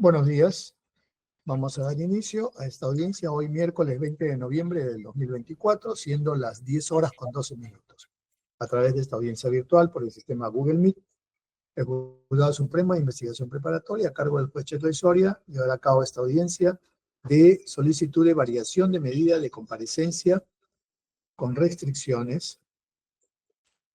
Buenos días. Vamos a dar inicio a esta audiencia hoy miércoles 20 de noviembre del 2024, siendo las 10 horas con 12 minutos. A través de esta audiencia virtual por el sistema Google Meet, el Juzgado Supremo de Investigación Preparatoria, a cargo del juez Cheto Soria, llevará a cabo esta audiencia de solicitud de variación de medida de comparecencia con restricciones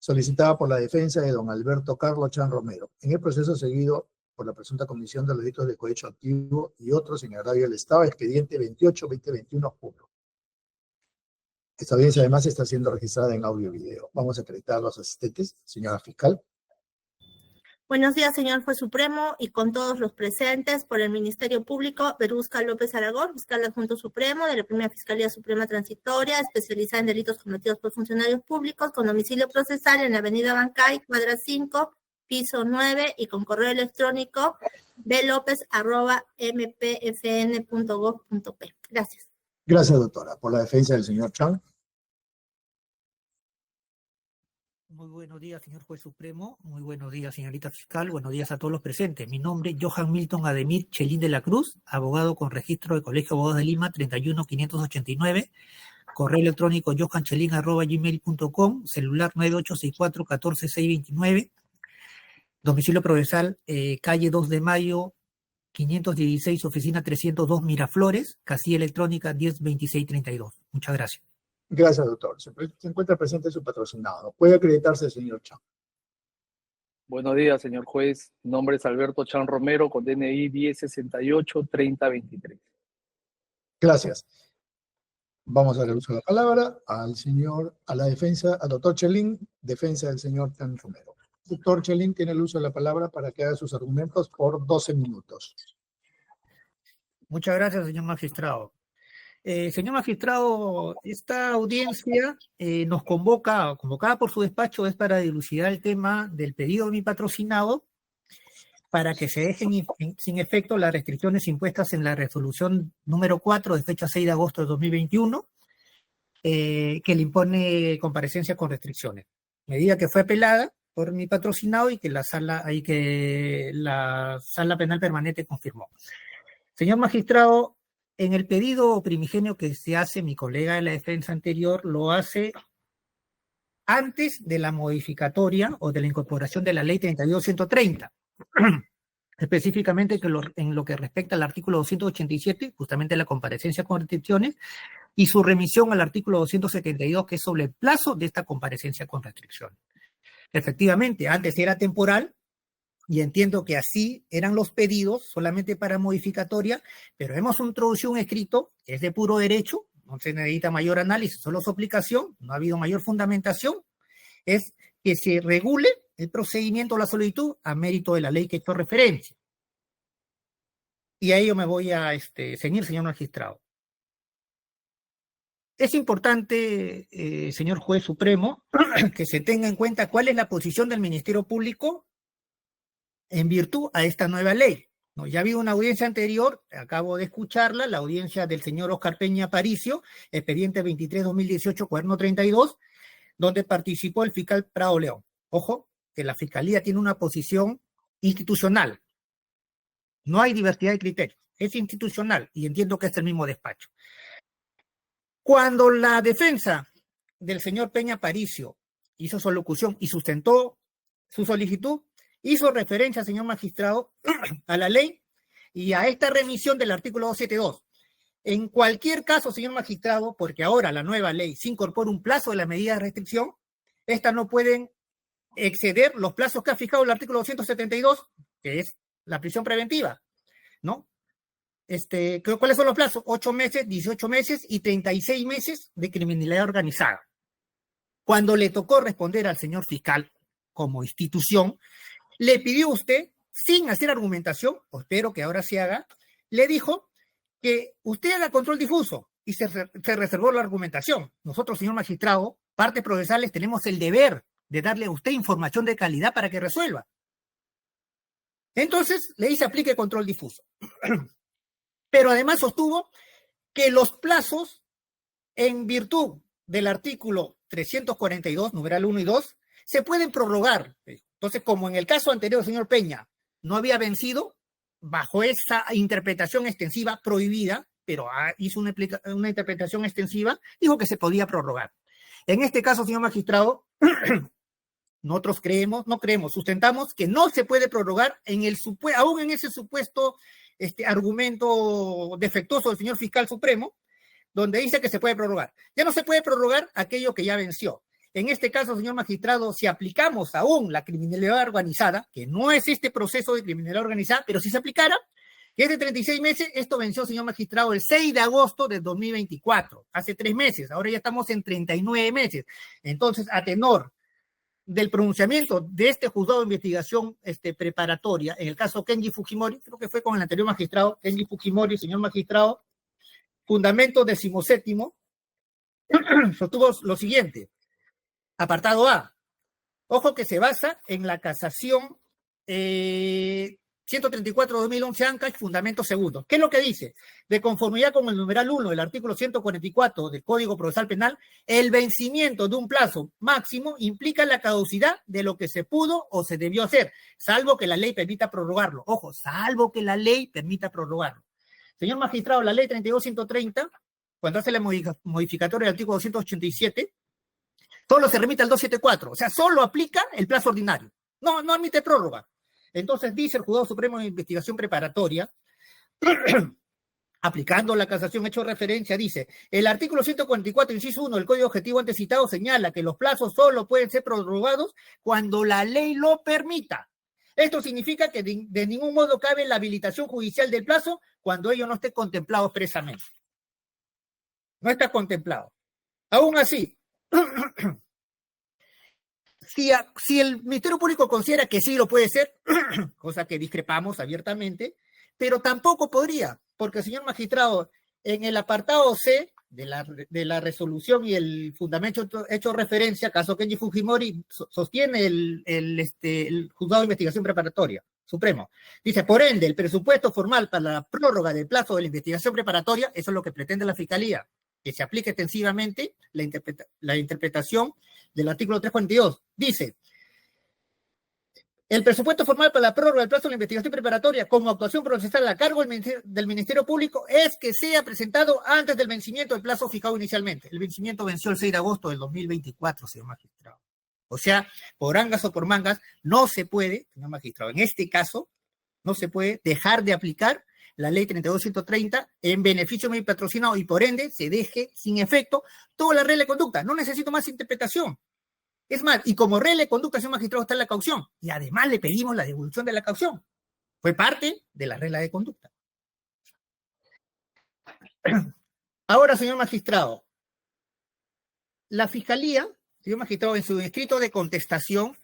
solicitada por la defensa de don Alberto Carlos Chan Romero, en el proceso seguido por la presunta comisión de los delitos de cohecho activo y otros en agravio del Estado, expediente 28-2021-1. Esta audiencia además está siendo registrada en audio y video. Vamos a acreditar a los asistentes. Señora fiscal. Buenos días, señor juez supremo, y con todos los presentes por el Ministerio Público, Berusca López Aragón, fiscal adjunto supremo de la Primera Fiscalía Suprema Transitoria, especializada en delitos cometidos por funcionarios públicos, con domicilio procesal en la avenida Bancay, cuadra 5, piso 9, y con correo electrónico blopez@mpfn.gov.p. Gracias. Gracias, doctora. Por la defensa del señor Chan. Muy buenos días, señor juez supremo. Muy buenos días, señorita fiscal. Buenos días a todos los presentes. Mi nombre es Johan Milton Ademir Chelín de la Cruz, abogado con registro de Colegio de Abogados de Lima, 31589. Correo electrónico johanchelin@gmail.com, celular 9864-14629. Domicilio procesal, calle 2 de Mayo, 516, oficina 302, Miraflores, casilla electrónica 102632. Muchas gracias. Gracias, doctor. Se encuentra presente su patrocinado. Puede acreditarse, señor Chan. Buenos días, señor juez. Mi nombre es Alberto Chan Romero, con DNI 1068-3023. Gracias. Vamos a dar uso de la palabra a la defensa, al doctor Chelín, defensa del señor Chan Romero. Doctor Chelín tiene el uso de la palabra para que haga sus argumentos por 12 minutos. Muchas gracias, señor magistrado. Señor magistrado, esta audiencia nos convocada por su despacho, es para dilucidar el tema del pedido de mi patrocinado para que se dejen sin efecto las restricciones impuestas en la resolución número 4 de fecha 6 de agosto de 2021, que le impone comparecencia con restricciones. Medida que fue apelada por mi patrocinado y que la sala penal permanente confirmó. Señor magistrado, en el pedido primigenio que se hace, mi colega de la defensa anterior lo hace antes de la modificatoria o de la incorporación de la ley 32.130. Específicamente en lo que respecta al artículo 287, justamente la comparecencia con restricciones, y su remisión al artículo 272, que es sobre el plazo de esta comparecencia con restricciones. Efectivamente, antes era temporal, y entiendo que así eran los pedidos, solamente para modificatoria, pero hemos introducido un escrito que es de puro derecho, no se necesita mayor análisis, solo su aplicación, no ha habido mayor fundamentación, es que se regule el procedimiento de la solicitud a mérito de la ley que he hecho referencia. Y a ello me voy a ceñir, señor magistrado. Es importante, señor juez supremo, que se tenga en cuenta cuál es la posición del Ministerio Público en virtud a esta nueva ley. ¿No? Ya ha habido una audiencia anterior, acabo de escucharla, la audiencia del señor Oscar Peña Aparicio, expediente 23-2018, cuaderno 32, donde participó el fiscal Prado León. Ojo, que la Fiscalía tiene una posición institucional. No hay diversidad de criterios, es institucional, y entiendo que es el mismo despacho. Cuando la defensa del señor Peña Aparicio hizo su alocución y sustentó su solicitud, hizo referencia, señor magistrado, a la ley y a esta remisión del artículo 272. En cualquier caso, señor magistrado, porque ahora la nueva ley se incorpora un plazo de la medida de restricción, estas no pueden exceder los plazos que ha fijado el artículo 272, que es la prisión preventiva, ¿no? ¿Cuáles son los plazos? 8 meses, 18 meses y 36 meses de criminalidad organizada. Cuando le tocó responder al señor fiscal como institución, le pidió usted, sin hacer argumentación, espero que ahora se haga, le dijo que usted haga control difuso y se reservó la argumentación. Nosotros, señor magistrado, partes procesales, tenemos el deber de darle a usted información de calidad para que resuelva. Entonces, le dice aplique control difuso. Pero además sostuvo que los plazos, en virtud del artículo 342, numeral 1 y 2, se pueden prorrogar. Entonces, como en el caso anterior, señor Peña, no había vencido, bajo esa interpretación extensiva prohibida, pero hizo una interpretación extensiva, dijo que se podía prorrogar. En este caso, señor magistrado, nosotros sustentamos que no se puede prorrogar aún en ese supuesto argumento defectuoso del señor fiscal supremo, donde dice que se puede prorrogar. Ya no se puede prorrogar aquello que ya venció. En este caso, señor magistrado, si aplicamos aún la criminalidad organizada, que no es este proceso de criminalidad organizada, pero si se aplicara, que es de 36 meses, esto venció, señor magistrado, el 6 de agosto de 2024, hace 3 meses, ahora ya estamos en 39 meses. Entonces, a tenor del pronunciamiento de este juzgado de investigación preparatoria, en el caso Kenji Fujimori, creo que fue con el anterior magistrado, Kenji Fujimori, señor magistrado, fundamento 17º, sostuvo lo siguiente, apartado A, ojo que se basa en la casación 134-2011 ANCA, fundamento segundo. ¿Qué es lo que dice? De conformidad con el numeral 1 del artículo 144 del Código Procesal Penal, el vencimiento de un plazo máximo implica la caducidad de lo que se pudo o se debió hacer, salvo que la ley permita prorrogarlo. Ojo, salvo que la ley permita prorrogarlo. Señor magistrado, la ley 32.130, cuando hace la modificatoria del artículo 287, solo se remite al 274, o sea, solo aplica el plazo ordinario, no admite prórroga. Entonces dice el Juzgado Supremo de Investigación Preparatoria, aplicando la casación hecho referencia, dice, el artículo 144, inciso 1 del Código Objetivo antes citado señala que los plazos solo pueden ser prorrogados cuando la ley lo permita. Esto significa que de ningún modo cabe la habilitación judicial del plazo cuando ello no esté contemplado expresamente. No está contemplado. Aún así, si el Ministerio Público considera que sí lo puede ser, cosa que discrepamos abiertamente, pero tampoco podría, porque, señor magistrado, en el apartado C de la resolución y el fundamento hecho referencia, caso Kenji Fujimori, sostiene el Juzgado de Investigación Preparatoria Supremo. Dice, por ende, el presupuesto formal para la prórroga del plazo de la investigación preparatoria, eso es lo que pretende la Fiscalía, que se aplique extensivamente la interpretación del artículo 342. Dice, el presupuesto formal para la prórroga del plazo de la investigación preparatoria como actuación procesal a cargo del Ministerio Público es que sea presentado antes del vencimiento del plazo fijado inicialmente. El vencimiento venció el 6 de agosto del 2024, señor magistrado. O sea, por angas o por mangas, no se puede, señor magistrado, en este caso, no se puede dejar de aplicar la ley 32.130 en beneficio de mi patrocinado y por ende se deje sin efecto toda la regla de conducta. No necesito más interpretación. Es más, y como regla de conducta, señor magistrado, está en la caución. Y además le pedimos la devolución de la caución. Fue parte de la regla de conducta. Ahora, señor magistrado, la Fiscalía, señor magistrado, en su escrito de contestación,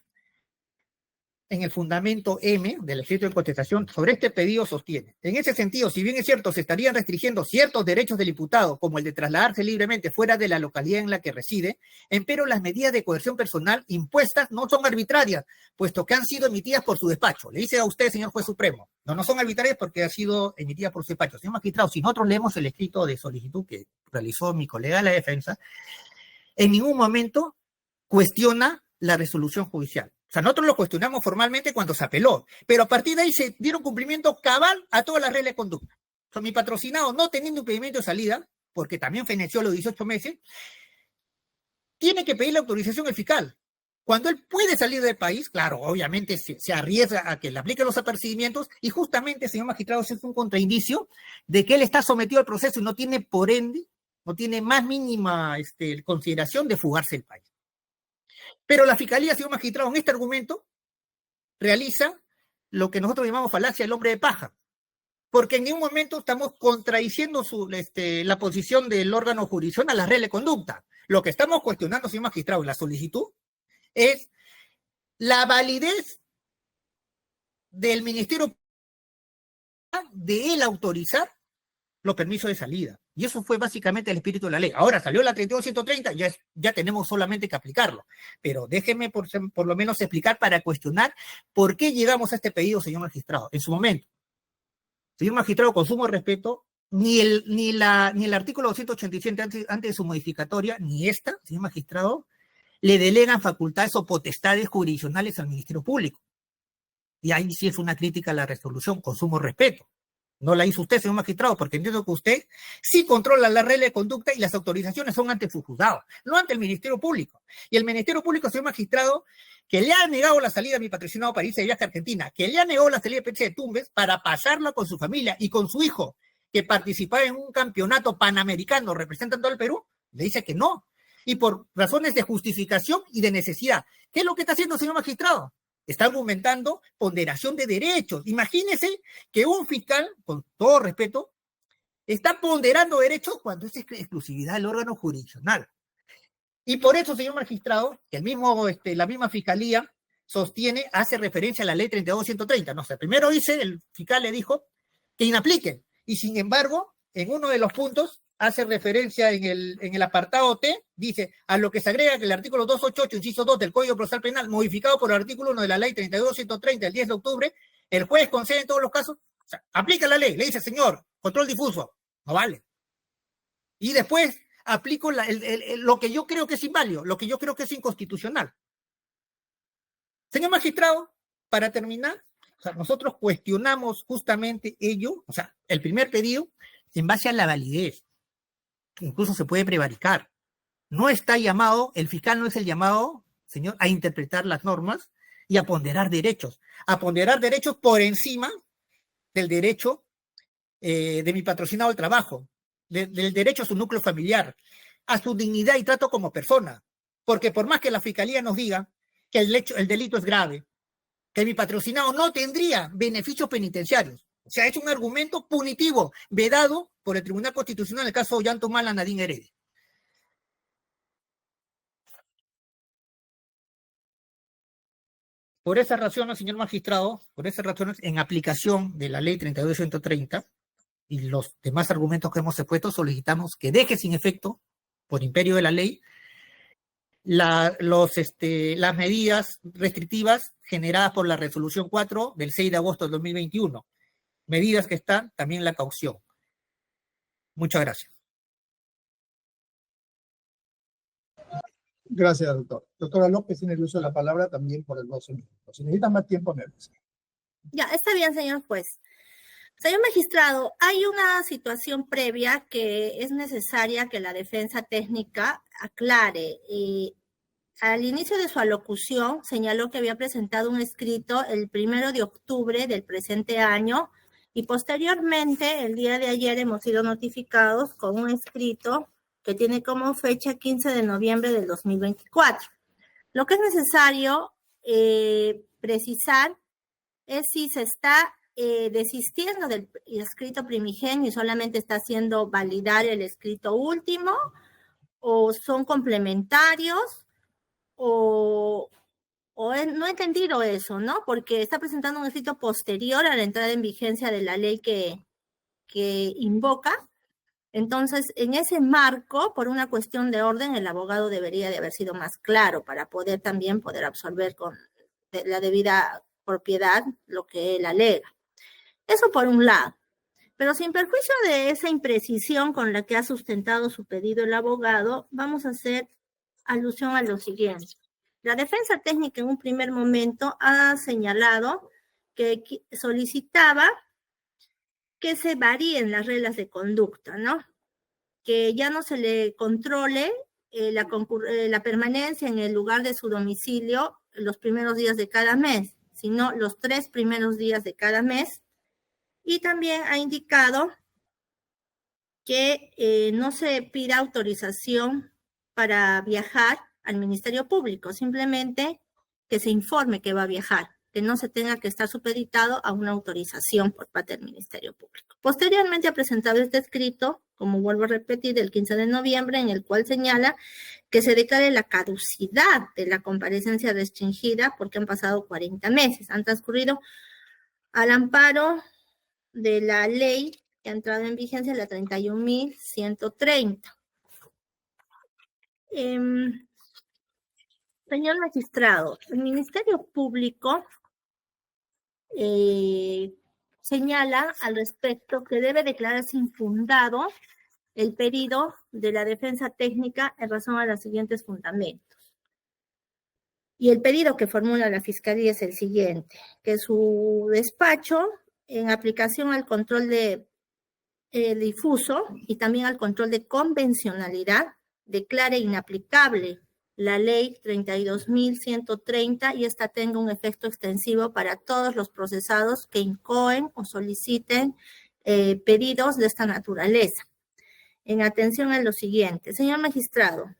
en el fundamento M del escrito de contestación sobre este pedido sostiene. En ese sentido, si bien es cierto, se estarían restringiendo ciertos derechos del imputado, como el de trasladarse libremente fuera de la localidad en la que reside, empero las medidas de coerción personal impuestas no son arbitrarias, puesto que han sido emitidas por su despacho. Le dice a usted, señor juez supremo, no son arbitrarias porque han sido emitidas por su despacho. Señor magistrado, si nosotros leemos el escrito de solicitud que realizó mi colega de la defensa, en ningún momento cuestiona la resolución judicial. O sea, nosotros lo cuestionamos formalmente cuando se apeló, pero a partir de ahí se dieron cumplimiento cabal a todas las reglas de conducta. O sea, mi patrocinado, no teniendo impedimento de salida, porque también feneció los 18 meses, tiene que pedir la autorización al fiscal. Cuando él puede salir del país, claro, obviamente se arriesga a que le apliquen los apercibimientos y justamente, señor magistrado, es un contraindicio de que él está sometido al proceso y no tiene, por ende, no tiene más mínima consideración de fugarse del país. Pero la Fiscalía, señor magistrado, en este argumento realiza lo que nosotros llamamos falacia del hombre de paja, porque en ningún momento estamos contradiciendo la posición del órgano jurisdiccional a la regla de conducta. Lo que estamos cuestionando, señor magistrado, en la solicitud es la validez del Ministerio de él autorizar los permisos de salida. Y eso fue básicamente el espíritu de la ley. Ahora salió la 32.130, ya tenemos solamente que aplicarlo. Pero déjeme por lo menos explicar para cuestionar por qué llegamos a este pedido, señor magistrado, en su momento. Señor magistrado, con sumo respeto, ni el artículo 287 antes de su modificatoria, ni esta, señor magistrado, le delegan facultades o potestades jurisdiccionales al Ministerio Público. Y ahí sí es una crítica a la resolución, con sumo respeto. No la hizo usted, señor magistrado, porque entiendo que usted sí controla la regla de conducta y las autorizaciones son ante su juzgado, no ante el Ministerio Público. Y el Ministerio Público, señor magistrado, que le ha negado la salida a mi patrocinado para irse de viaje a Argentina, que le ha negado la salida de Pérez de Tumbes para pasarla con su familia y con su hijo, que participaba en un campeonato panamericano representando al Perú, le dice que no. Y por razones de justificación y de necesidad. ¿Qué es lo que está haciendo, señor magistrado? Está argumentando ponderación de derechos. Imagínese que un fiscal, con todo respeto, está ponderando derechos cuando es exclusividad del órgano jurisdiccional. Y por eso, señor magistrado, que la misma fiscalía sostiene, hace referencia a la ley 32.130. No sé, primero el fiscal le dijo que inapliquen. Y sin embargo, en uno de los puntos, hace referencia en el apartado T, dice, a lo que se agrega que el artículo 288, inciso 2 del Código Procesal Penal, modificado por el artículo 1 de la ley 32.130 del 10 de octubre, el juez concede en todos los casos, o sea, aplica la ley, le dice, señor, control difuso, no vale. Y después aplico lo que yo creo que es inválido, lo que yo creo que es inconstitucional. Señor magistrado, para terminar, o sea, nosotros cuestionamos justamente ello, o sea, el primer pedido, en base a la validez, que incluso se puede prevaricar. No está llamado, el fiscal no es el llamado, señor, a interpretar las normas y a ponderar derechos por encima del derecho de mi patrocinado al trabajo, del derecho a su núcleo familiar, a su dignidad y trato como persona. Porque por más que la fiscalía nos diga que el delito es grave, que mi patrocinado no tendría beneficios penitenciarios, o sea, es un argumento punitivo, vedado por el Tribunal Constitucional en el caso Ollantumala Nadine Heredia. Por esas razones, señor magistrado, por esas razones, en aplicación de la ley 32.130 y los demás argumentos que hemos expuesto, solicitamos que deje sin efecto, por imperio de la ley, las medidas restrictivas generadas por la resolución 4 del 6 de agosto del 2021. Medidas que están también en la caución. Muchas gracias. Gracias, doctor. Doctora López tiene el uso de la palabra también por el 12 minutos. Si necesita más tiempo, me avisa. Ya, está bien, señor juez. Señor magistrado, hay una situación previa que es necesaria que la defensa técnica aclare. Al inicio de su alocución señaló que había presentado un escrito el 1 de octubre del presente año y posteriormente, el día de ayer, hemos sido notificados con un escrito que tiene como fecha 15 de noviembre del 2024. Lo que es necesario precisar es si se está desistiendo del escrito primigenio y solamente está haciendo validar el escrito último, o son complementarios, o no he entendido eso, ¿no? Porque está presentando un escrito posterior a la entrada en vigencia de la ley que invoca. Entonces, en ese marco, por una cuestión de orden, el abogado debería de haber sido más claro para poder absorber con la debida propiedad lo que él alega. Eso por un lado. Pero sin perjuicio de esa imprecisión con la que ha sustentado su pedido el abogado, vamos a hacer alusión a lo siguiente. La defensa técnica en un primer momento ha señalado que solicitaba que se varíen las reglas de conducta, ¿no? Que ya no se le controle la permanencia en el lugar de su domicilio los primeros días de cada mes, sino los 3 primeros días de cada mes. Y también ha indicado que no se pida autorización para viajar al Ministerio Público, simplemente que se informe que va a viajar, que no se tenga que estar supeditado a una autorización por parte del Ministerio Público. Posteriormente ha presentado este escrito, como vuelvo a repetir, del 15 de noviembre, en el cual señala que se declare la caducidad de la comparecencia restringida porque han pasado 40 meses, han transcurrido al amparo de la ley que ha entrado en vigencia, la 31.130. Señor magistrado, el Ministerio Público señala al respecto que debe declararse infundado el pedido de la defensa técnica en razón a los siguientes fundamentos. Y el pedido que formula la Fiscalía es el siguiente, que su despacho, en aplicación al control de difuso y también al control de convencionalidad, declare inaplicable la ley 32.130 y esta tenga un efecto extensivo para todos los procesados que incoen o soliciten pedidos de esta naturaleza. En atención a lo siguiente, señor magistrado,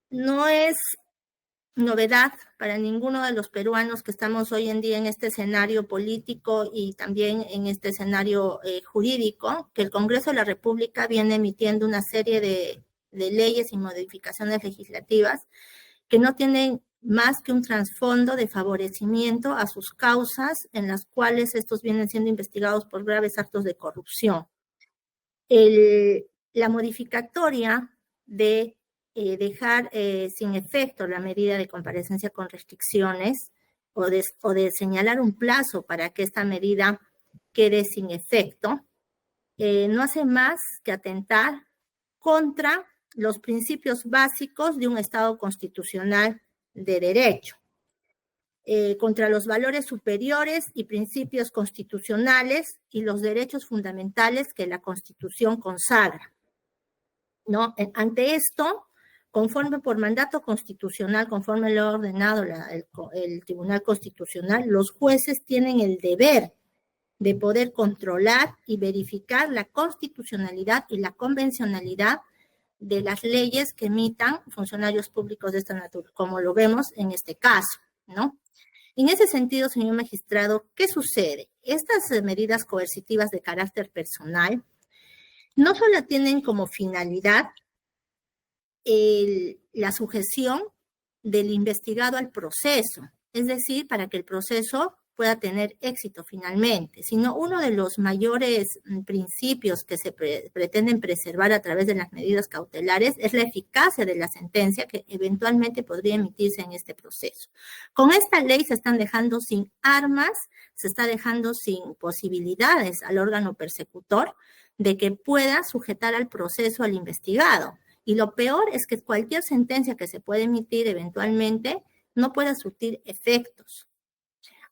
no es novedad para ninguno de los peruanos que estamos hoy en día en este escenario político y también en este escenario jurídico, que el Congreso de la República viene emitiendo una serie de leyes y modificaciones legislativas que no tienen más que un trasfondo de favorecimiento a sus causas en las cuales estos vienen siendo investigados por graves actos de corrupción. La modificatoria de dejar sin efecto la medida de comparecencia con restricciones o de señalar un plazo para que esta medida quede sin efecto, no hace más que atentar contra los principios básicos de un Estado constitucional de derecho, contra los valores superiores y principios constitucionales y los derechos fundamentales que la Constitución consagra, ¿no? Ante esto, conforme por mandato constitucional, conforme lo ha ordenado el Tribunal Constitucional, los jueces tienen el deber de poder controlar y verificar la constitucionalidad y la convencionalidad de las leyes que emitan funcionarios públicos de esta naturaleza, como lo vemos en este caso, ¿no? En ese sentido, señor magistrado, ¿qué sucede? Estas medidas coercitivas de carácter personal no solo tienen como finalidad la sujeción del investigado al proceso, es decir, para que el proceso pueda tener éxito finalmente, sino uno de los mayores principios que se pretenden preservar a través de las medidas cautelares es la eficacia de la sentencia que eventualmente podría emitirse en este proceso. Con esta ley se están dejando sin armas, se está dejando sin posibilidades al órgano persecutor de que pueda sujetar al proceso al investigado. Y lo peor es que cualquier sentencia que se pueda emitir eventualmente no pueda surtir efectos.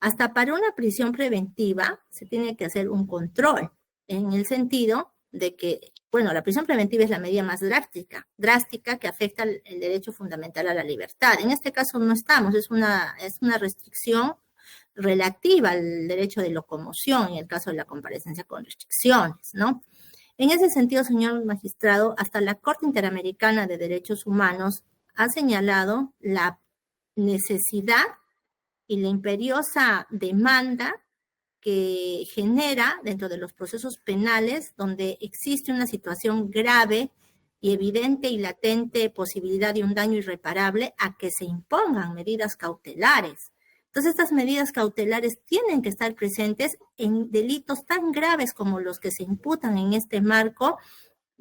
Hasta para una prisión preventiva se tiene que hacer un control, en el sentido de que, bueno, la prisión preventiva es la medida más drástica que afecta el derecho fundamental a la libertad. En este caso no estamos, es una restricción relativa al derecho de locomoción, en el caso de la comparecencia con restricciones, ¿no? En ese sentido, señor magistrado, hasta la Corte Interamericana de Derechos Humanos ha señalado la necesidad y la imperiosa demanda que genera dentro de los procesos penales donde existe una situación grave y evidente y latente posibilidad de un daño irreparable a que se impongan medidas cautelares. Entonces, estas medidas cautelares tienen que estar presentes en delitos tan graves como los que se imputan en este marco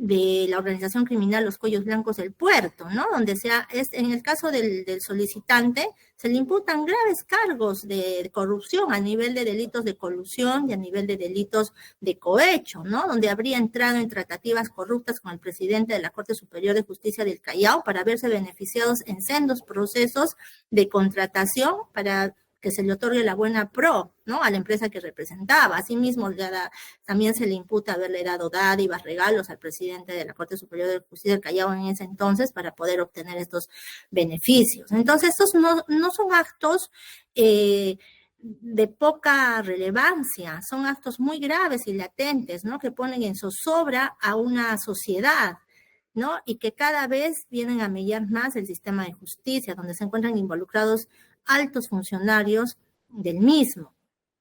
de la organización criminal Los Cuellos Blancos del Puerto, ¿no? Donde en el caso del solicitante se le imputan graves cargos de corrupción a nivel de delitos de colusión y a nivel de delitos de cohecho, ¿no? Donde habría entrado en tratativas corruptas con el presidente de la Corte Superior de Justicia del Callao para verse beneficiados en sendos procesos de contratación para que se le otorgue la buena pro, ¿no? A la empresa que representaba. Asimismo, también se le imputa haberle dado dádivas, regalos al presidente de la Corte Superior de Justicia del Callao en ese entonces para poder obtener estos beneficios. Entonces, estos no son actos de poca relevancia, son actos muy graves y latentes, ¿no? Que ponen en zozobra a una sociedad, ¿no? Y que cada vez vienen a mellar más el sistema de justicia, donde se encuentran involucrados altos funcionarios del mismo.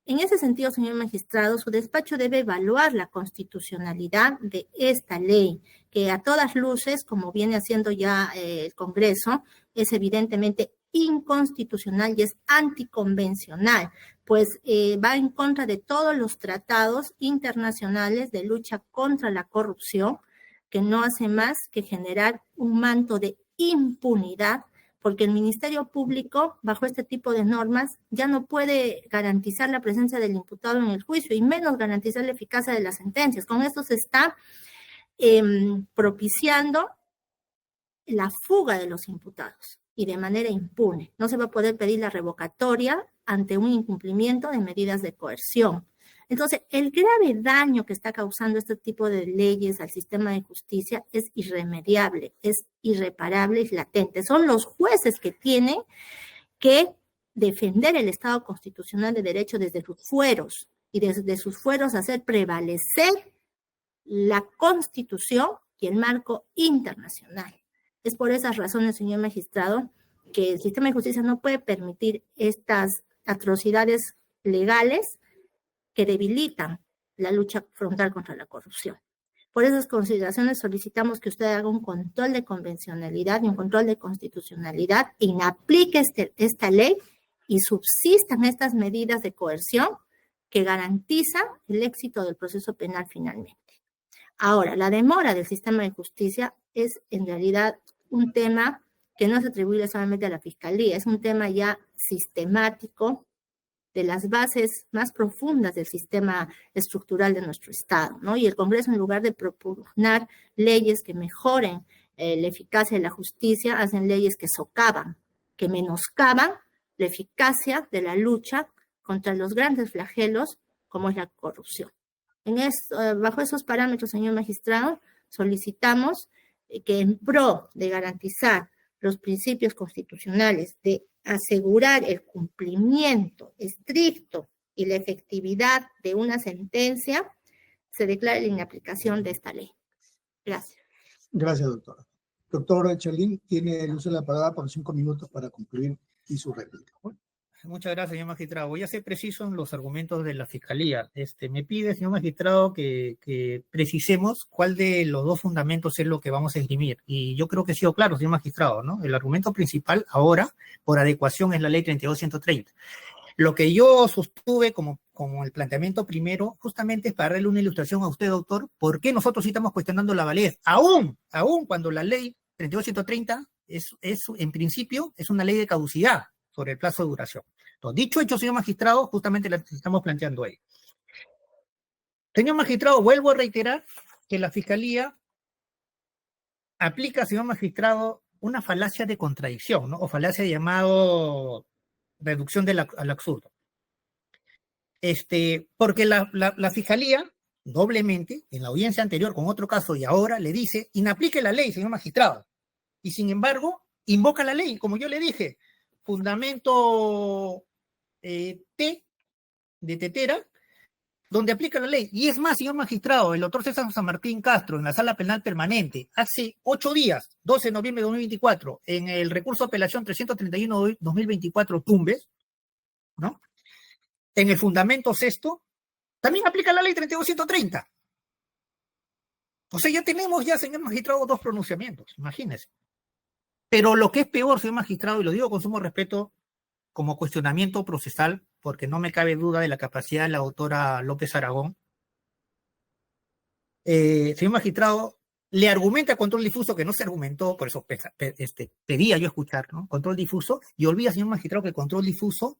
En ese sentido, señor magistrado, su despacho debe evaluar la constitucionalidad de esta ley, que a todas luces, como viene haciendo ya el Congreso, es evidentemente inconstitucional y es anticonvencional, pues va en contra de todos los tratados internacionales de lucha contra la corrupción, que no hace más que generar un manto de impunidad, porque el Ministerio Público, bajo este tipo de normas, ya no puede garantizar la presencia del imputado en el juicio y menos garantizar la eficacia de las sentencias. Con esto se está propiciando la fuga de los imputados. y de manera impune. No se va a poder pedir la revocatoria ante un incumplimiento de medidas de coerción. Entonces, el grave daño que está causando este tipo de leyes al sistema de justicia es irremediable, es irreparable y latente. Son los jueces que tienen que defender el Estado constitucional de derecho desde sus fueros y desde sus fueros hacer prevalecer la Constitución y el marco internacional. Es por esas razones, señor magistrado, que el sistema de justicia no puede permitir estas atrocidades legales que debilitan la lucha frontal contra la corrupción. Por esas consideraciones solicitamos que usted haga un control de convencionalidad y un control de constitucionalidad e inaplique esta ley y subsistan estas medidas de coerción que garantizan el éxito del proceso penal finalmente. Ahora, la demora del sistema de justicia es en realidad un tema que no se atribuye solamente a la Fiscalía, es un tema ya sistemático de las bases más profundas del sistema estructural de nuestro Estado, ¿no? Y el Congreso, en lugar de propugnar leyes que mejoren la eficacia de la justicia, hacen leyes que socavan, que menoscaban la eficacia de la lucha contra los grandes flagelos como es la corrupción. Bajo esos parámetros, señor magistrado, solicitamos que en pro de garantizar los principios constitucionales, de asegurar el cumplimiento estricto y la efectividad de una sentencia, se declare la inaplicación de esta ley. Gracias. Gracias, doctora. Doctor Chalín, tiene el uso de la palabra por 5 minutos para concluir y su réplica. Bueno. Muchas gracias, señor magistrado. Voy a ser preciso en los argumentos de la Fiscalía. Me pide, señor magistrado, que precisemos cuál de los dos fundamentos es lo que vamos a esgrimir. Y yo creo que he sido claro, señor magistrado, ¿no? El argumento principal ahora, por adecuación, es la ley 32.130. Lo que yo sostuve como el planteamiento primero, justamente es para darle una ilustración a usted, doctor, por qué nosotros sí estamos cuestionando la validez, aún cuando la ley 32.130 es, en principio, es una ley de caducidad sobre el plazo de duración. Entonces, dicho hecho, señor magistrado, justamente la estamos planteando ahí. Señor magistrado, vuelvo a reiterar que la Fiscalía aplica, señor magistrado, una falacia de contradicción, ¿no? O falacia llamado reducción al absurdo. Porque la Fiscalía, doblemente, en la audiencia anterior con otro caso y ahora, le dice, inaplique la ley, señor magistrado. Y sin embargo, invoca la ley, como yo le dije, fundamento T de tetera, donde aplica la ley. Y es más, señor magistrado, el doctor César San Martín Castro, en la sala penal permanente, hace 8 días, 12 de noviembre de 2024, en el recurso de apelación 331-2024 Tumbes, ¿no? En el fundamento sexto, también aplica la ley 32.130. O sea, ya tenemos señor magistrado, 2 pronunciamientos, imagínese. Pero lo que es peor, señor magistrado, y lo digo con sumo respeto, como cuestionamiento procesal, porque no me cabe duda de la capacidad de la doctora López Aragón, señor magistrado, le argumenta control difuso que no se argumentó, por eso pedía yo escuchar, ¿no? Control difuso, y olvida, señor magistrado, que el control difuso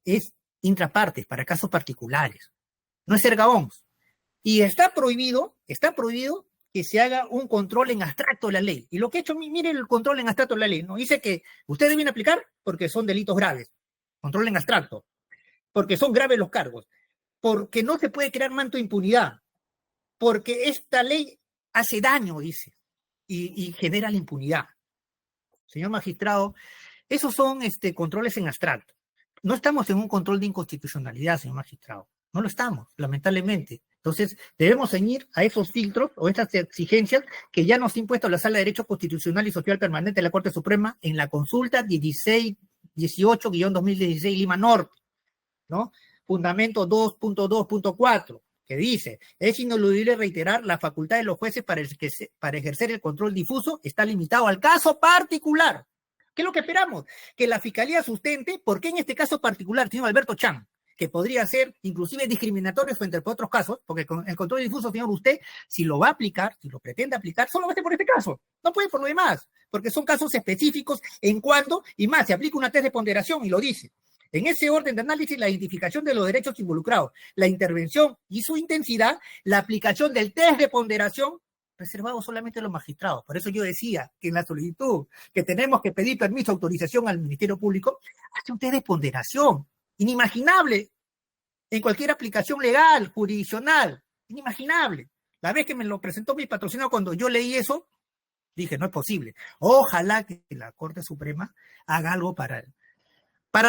es intrapartes, para casos particulares, no es erga omnes. Y está prohibido que se haga un control en abstracto de la ley. Y lo que he hecho, mire el control en abstracto de la ley, ¿no? Dice que ustedes deben aplicar porque son delitos graves. Control en abstracto. Porque son graves los cargos. Porque no se puede crear manto de impunidad. Porque esta ley hace daño, dice, y genera la impunidad. Señor magistrado, esos son controles en abstracto. No estamos en un control de inconstitucionalidad, señor magistrado. No lo estamos, lamentablemente. Entonces, debemos ceñir a esos filtros o estas exigencias que ya nos ha impuesto la Sala de Derecho Constitucional y Social Permanente de la Corte Suprema en la consulta 1618-2016 Lima Norte, ¿no? Fundamento 2.2.4, que dice, es ineludible reiterar la facultad de los jueces para ejercer el control difuso está limitado al caso particular. ¿Qué es lo que esperamos? Que la Fiscalía sustente por qué en este caso particular, señor Alberto Chan, que podría ser inclusive discriminatorio entre otros casos, porque con el control difuso, señor, usted, si lo va a aplicar, si lo pretende aplicar, solo va a ser por este caso, no puede por lo demás, porque son casos específicos en cuanto, y más, se aplica una test de ponderación y lo dice. En ese orden de análisis, la identificación de los derechos involucrados, la intervención y su intensidad, la aplicación del test de ponderación reservado solamente a los magistrados. Por eso yo decía que en la solicitud que tenemos que pedir permiso, autorización al Ministerio Público, hace usted de ponderación, inimaginable en cualquier aplicación legal, jurisdiccional, inimaginable. La vez que me lo presentó mi patrocinador, cuando yo leí eso, dije, no es posible. Ojalá que la Corte Suprema haga algo para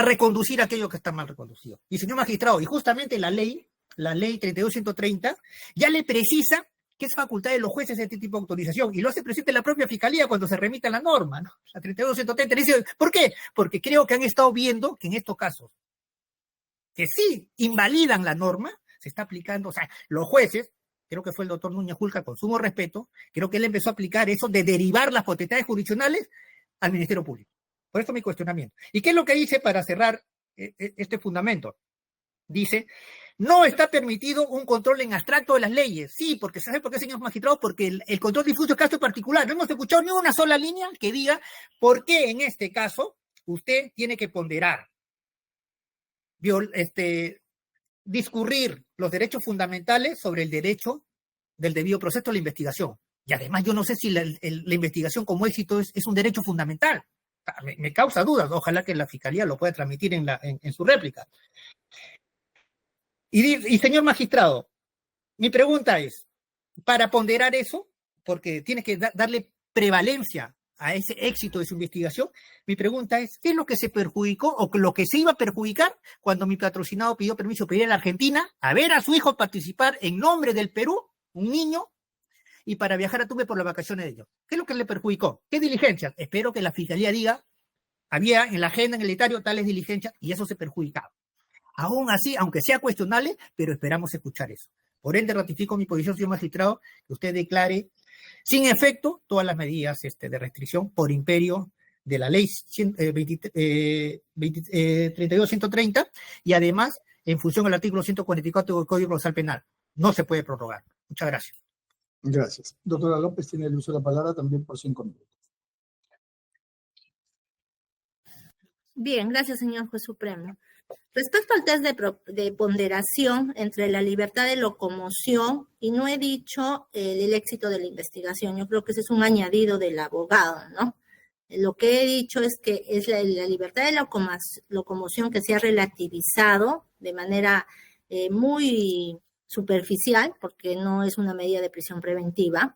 reconducir aquello que está mal reconducido. Y señor magistrado, y justamente la ley 32.130, ya le precisa que es facultad de los jueces este tipo de autorización, y lo hace presente la propia Fiscalía cuando se remite a la norma, ¿no? La 32.130 dice, ¿por qué? Porque creo que han estado viendo que en estos casos, que sí invalidan la norma, se está aplicando, o sea, los jueces, creo que fue el doctor Núñez Julca, con sumo respeto, creo que él empezó a aplicar eso de derivar las potestades jurisdiccionales al Ministerio Público. Por eso mi cuestionamiento. ¿Y qué es lo que dice para cerrar este fundamento? Dice, no está permitido un control en abstracto de las leyes. Sí, porque ¿sabe por qué, señor magistrado? Porque el control difuso es caso particular. No hemos escuchado ni una sola línea que diga por qué en este caso usted tiene que ponderar, discurrir los derechos fundamentales sobre el derecho del debido proceso de la investigación. Y además yo no sé si la investigación como éxito es un derecho fundamental. Me causa dudas. Ojalá que la Fiscalía lo pueda transmitir en su réplica. Y señor magistrado, mi pregunta es, para ponderar eso, porque tiene que darle prevalencia a ese éxito de su investigación, mi pregunta es, ¿qué es lo que se perjudicó o lo que se iba a perjudicar cuando mi patrocinado pidió permiso para ir a la Argentina a ver a su hijo participar en nombre del Perú, un niño, y para viajar a Tumbes por las vacaciones de ellos? ¿Qué es lo que le perjudicó? ¿Qué diligencias? Espero que la Fiscalía diga, había en la agenda, en el etario, tales diligencias, y eso se perjudicaba. Aún así, aunque sea cuestionable, pero esperamos escuchar eso. Por ende, ratifico mi posición, señor magistrado, que usted declare sin efecto todas las medidas de restricción por imperio de la ley 32.130 y además en función al artículo 144 del Código Procesal Penal. No se puede prorrogar. Muchas gracias. Gracias. Doctora López tiene el uso de la palabra también por 5 minutos. Bien, gracias, señor juez supremo. Respecto al test de ponderación entre la libertad de locomoción, y no he dicho el éxito de la investigación, yo creo que ese es un añadido del abogado, ¿no? Lo que he dicho es que es la libertad de locomoción que se ha relativizado de manera muy superficial, porque no es una medida de prisión preventiva,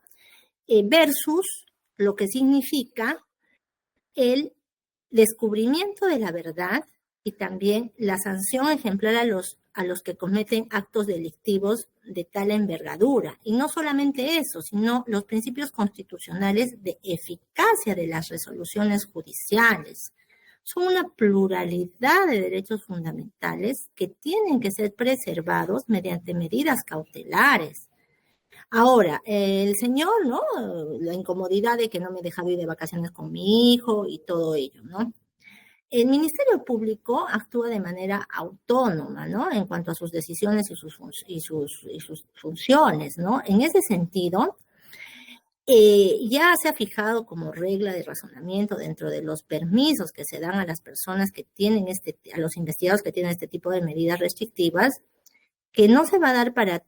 versus lo que significa el descubrimiento de la verdad y también la sanción ejemplar a los que cometen actos delictivos de tal envergadura. Y no solamente eso, sino los principios constitucionales de eficacia de las resoluciones judiciales. Son una pluralidad de derechos fundamentales que tienen que ser preservados mediante medidas cautelares. Ahora, el señor, ¿no? La incomodidad de que no me deja ir de vacaciones con mi hijo y todo ello, ¿no? El Ministerio Público actúa de manera autónoma, ¿no? En cuanto a sus decisiones y sus funciones, ¿no? En ese sentido, ya se ha fijado como regla de razonamiento dentro de los permisos que se dan a las personas que tienen a los investigados que tienen este tipo de medidas restrictivas, que no se va a dar para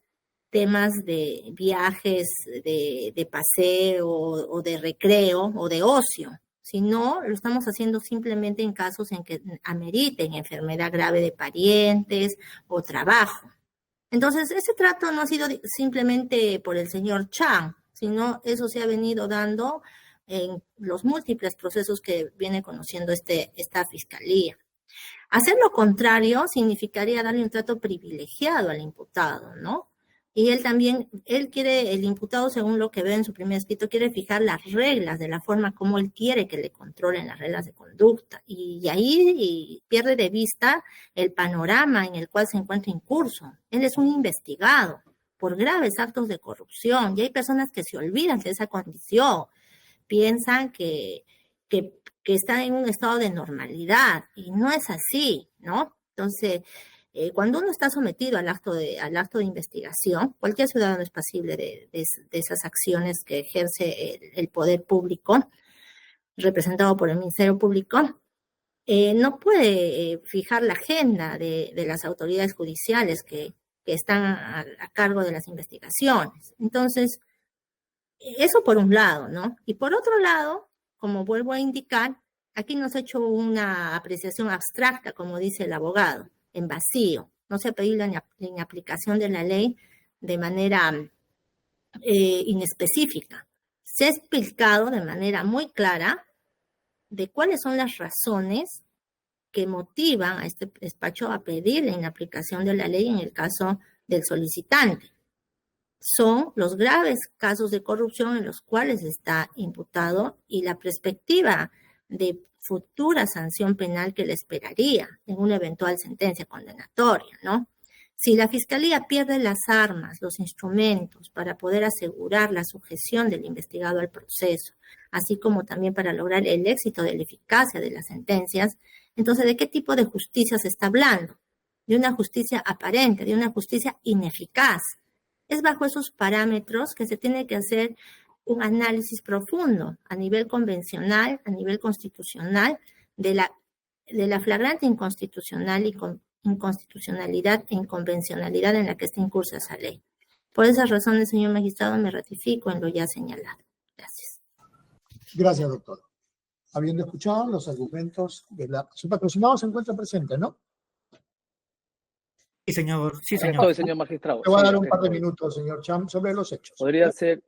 temas de viajes, de paseo o de recreo o de ocio, sino lo estamos haciendo simplemente en casos en que ameriten enfermedad grave de parientes o trabajo. Entonces, ese trato no ha sido simplemente por el señor Chan, sino eso se ha venido dando en los múltiples procesos que viene conociendo esta fiscalía. Hacer lo contrario significaría darle un trato privilegiado al imputado, ¿no? Y el imputado, según lo que ve en su primer escrito, quiere fijar las reglas de la forma como él quiere que le controlen las reglas de conducta. Y ahí pierde de vista el panorama en el cual se encuentra incurso. Él es un investigado por graves actos de corrupción y hay personas que se olvidan de esa condición, piensan que está en un estado de normalidad y no es así, ¿no? Entonces, cuando uno está sometido al acto de investigación, cualquier ciudadano es pasible de esas acciones que ejerce el poder público, representado por el Ministerio Público, no puede fijar la agenda de las autoridades judiciales que están a cargo de las investigaciones. Entonces, Eso por un lado, ¿no? Y por otro lado, como vuelvo a indicar, aquí no se ha hecho una apreciación abstracta, como dice el abogado, en vacío. No se ha pedido la inaplicación de la ley de manera inespecífica. Se ha explicado de manera muy clara de cuáles son las razones que motivan a este despacho a pedir la inaplicación de la ley en el caso del solicitante. Son los graves casos de corrupción en los cuales está imputado y la perspectiva de futura sanción penal que le esperaría en una eventual sentencia condenatoria, ¿no? Si la Fiscalía pierde las armas, los instrumentos para poder asegurar la sujeción del investigado al proceso, así como también para lograr el éxito de la eficacia de las sentencias, entonces, ¿de qué tipo de justicia se está hablando? De una justicia aparente, de una justicia ineficaz. Es bajo esos parámetros que se tiene que hacer un análisis profundo a nivel convencional, a nivel constitucional, de la flagrante inconstitucionalidad e inconvencionalidad en la que está incursa esa ley. Por esas razones, señor magistrado, me ratifico en lo ya señalado. Gracias. Gracias, doctor. Habiendo escuchado los argumentos de su patrocinado, se encuentra presente, ¿no? Sí, señor. Sí, Esto, señor magistrado. Te voy a dar un par de minutos, señor Cham, sobre los hechos. Podría ser,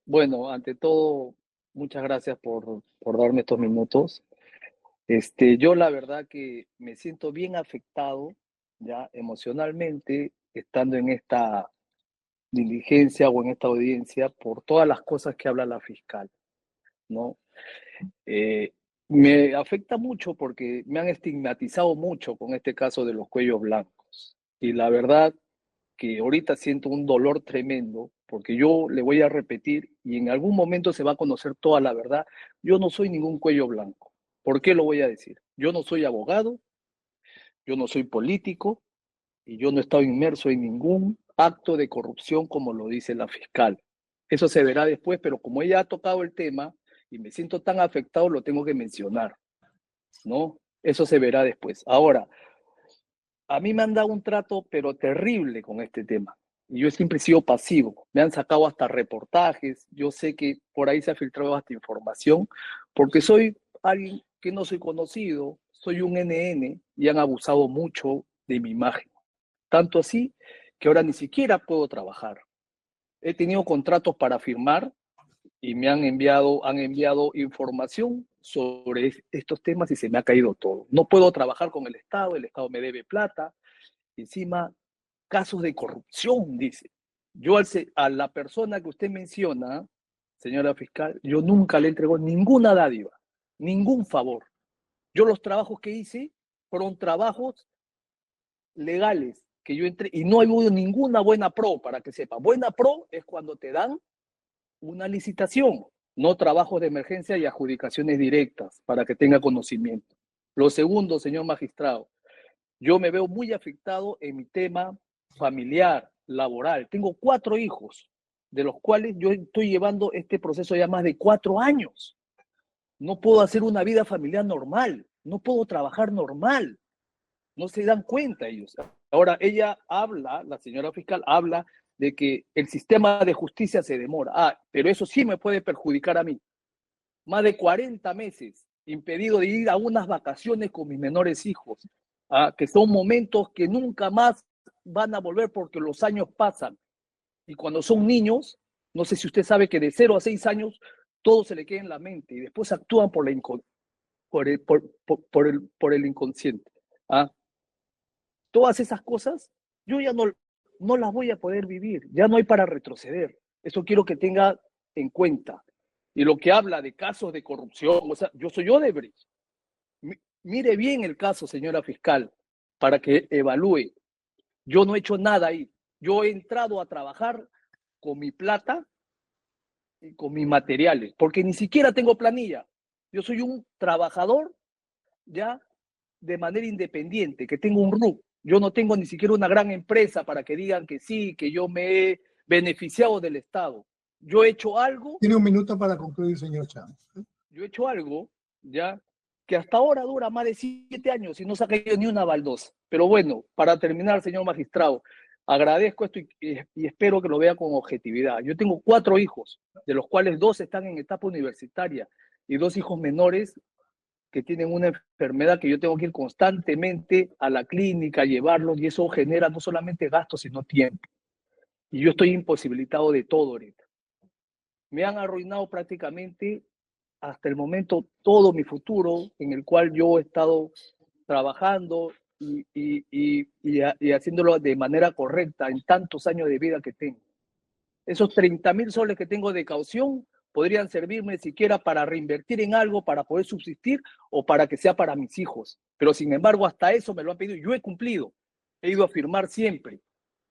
bueno, ante todo, muchas gracias por darme estos minutos. Yo la verdad que me siento bien afectado, ya emocionalmente, estando en esta diligencia o en esta audiencia por todas las cosas que habla la fiscal, ¿no? Me afecta mucho porque me han estigmatizado mucho con este caso de los cuellos blancos. Y la verdad que ahorita siento un dolor tremendo porque yo le voy a repetir y en algún momento se va a conocer toda la verdad. Yo no soy ningún cuello blanco. ¿Por qué lo voy a decir? Yo no soy abogado, yo no soy político y yo no he estado inmerso en ningún acto de corrupción como lo dice la fiscal. Eso se verá después, pero como ella ha tocado el tema y me siento tan afectado, lo tengo que mencionar, ¿no? Eso se verá después. Ahora, a mí me han dado un trato, pero terrible con este tema. Y yo siempre he sido pasivo. Me han sacado hasta reportajes. Yo sé que por ahí se ha filtrado hasta información, porque soy alguien que no soy conocido, soy un NN y han abusado mucho de mi imagen. Tanto así que ahora ni siquiera puedo trabajar. He tenido contratos para firmar y me han enviado información sobre estos temas y se me ha caído todo. No puedo trabajar con el Estado me debe plata, encima casos de corrupción, dice. Yo a la persona que usted menciona, señora fiscal, yo nunca le entrego ninguna dádiva, ningún favor. Yo los trabajos que hice fueron trabajos legales que yo entré y no ha habido ninguna buena pro, para que sepa. Buena pro es cuando te dan una licitación, no trabajos de emergencia y adjudicaciones directas, para que tenga conocimiento. Lo segundo, señor magistrado, yo me veo muy afectado en mi tema familiar, laboral. Tengo 4 hijos, de los cuales yo estoy llevando este proceso ya más de 4 años. No puedo hacer una vida familiar normal, no puedo trabajar normal. No se dan cuenta ellos. Ahora, ella habla, la señora fiscal habla de que el sistema de justicia se demora. Pero eso sí me puede perjudicar a mí. Más de 40 meses impedido de ir a unas vacaciones con mis menores hijos, que son momentos que nunca más van a volver porque los años pasan. Y cuando son niños, no sé si usted sabe que de 0 a 6 años todo se le queda en la mente y después actúan por el inconsciente. Todas esas cosas yo ya no las voy a poder vivir, ya no hay para retroceder. Eso quiero que tenga en cuenta. Y lo que habla de casos de corrupción, o sea, yo soy Odebrecht. Mire bien el caso, señora fiscal, para que evalúe. Yo no he hecho nada ahí. Yo he entrado a trabajar con mi plata y con mis materiales, porque ni siquiera tengo planilla. Yo soy un trabajador ya de manera independiente, que tengo un RUC. Yo no tengo ni siquiera una gran empresa para que digan que sí, que yo me he beneficiado del Estado. Yo he hecho algo. Tiene un minuto para concluir, señor Cham. Yo he hecho algo, ya, que hasta ahora dura más de 7 años y no se ha caído ni una baldosa. Pero bueno, para terminar, señor magistrado, Agradezco esto y espero que lo vea con objetividad. Yo tengo 4 hijos, de los cuales 2 están en etapa universitaria y 2 hijos menores que tienen una enfermedad que yo tengo que ir constantemente a la clínica, a llevarlos, y eso genera no solamente gastos, sino tiempo. Y yo estoy imposibilitado de todo ahorita. Me han arruinado prácticamente hasta el momento todo mi futuro, en el cual yo he estado trabajando y haciéndolo de manera correcta en tantos años de vida que tengo. Esos 30.000 soles que tengo de caución podrían servirme siquiera para reinvertir en algo, para poder subsistir o para que sea para mis hijos. Pero sin embargo, hasta eso me lo han pedido y yo he cumplido. He ido a firmar siempre,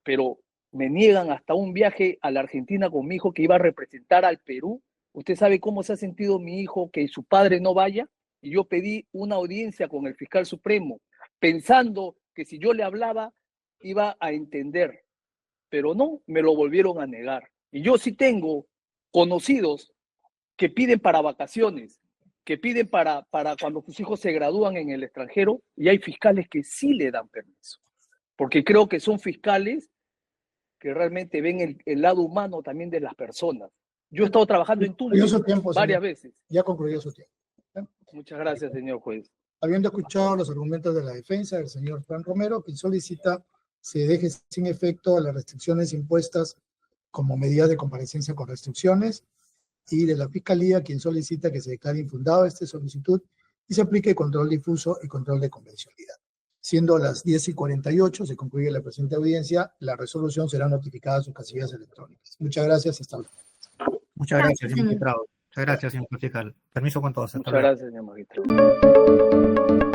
pero me niegan hasta un viaje a la Argentina con mi hijo que iba a representar al Perú. ¿Usted sabe cómo se ha sentido mi hijo que su padre no vaya? Y yo pedí una audiencia con el fiscal supremo, pensando que si yo le hablaba iba a entender, pero no, me lo volvieron a negar. Y yo sí tengo conocidos que piden para vacaciones, que piden para cuando sus hijos se gradúan en el extranjero, y hay fiscales que sí le dan permiso, porque creo que son fiscales que realmente ven el lado humano también de las personas. Yo he estado trabajando en Túnez varias veces. Ya concluyó su tiempo. Muchas gracias, señor juez. Habiendo escuchado los argumentos de la defensa del señor Fran Romero, quien solicita se deje sin efecto las restricciones impuestas como medida de comparecencia con restricciones, y de la Fiscalía, quien solicita que se declare infundado esta solicitud y se aplique control difuso y control de convencionalidad. Siendo las 10:48, se concluye la presente audiencia. La resolución será notificada a sus casillas electrónicas. Muchas gracias. Hasta luego. Muchas gracias, señor magistrado. Muchas gracias, señor fiscal. Permiso con todos. Muchas gracias, señor magistrado.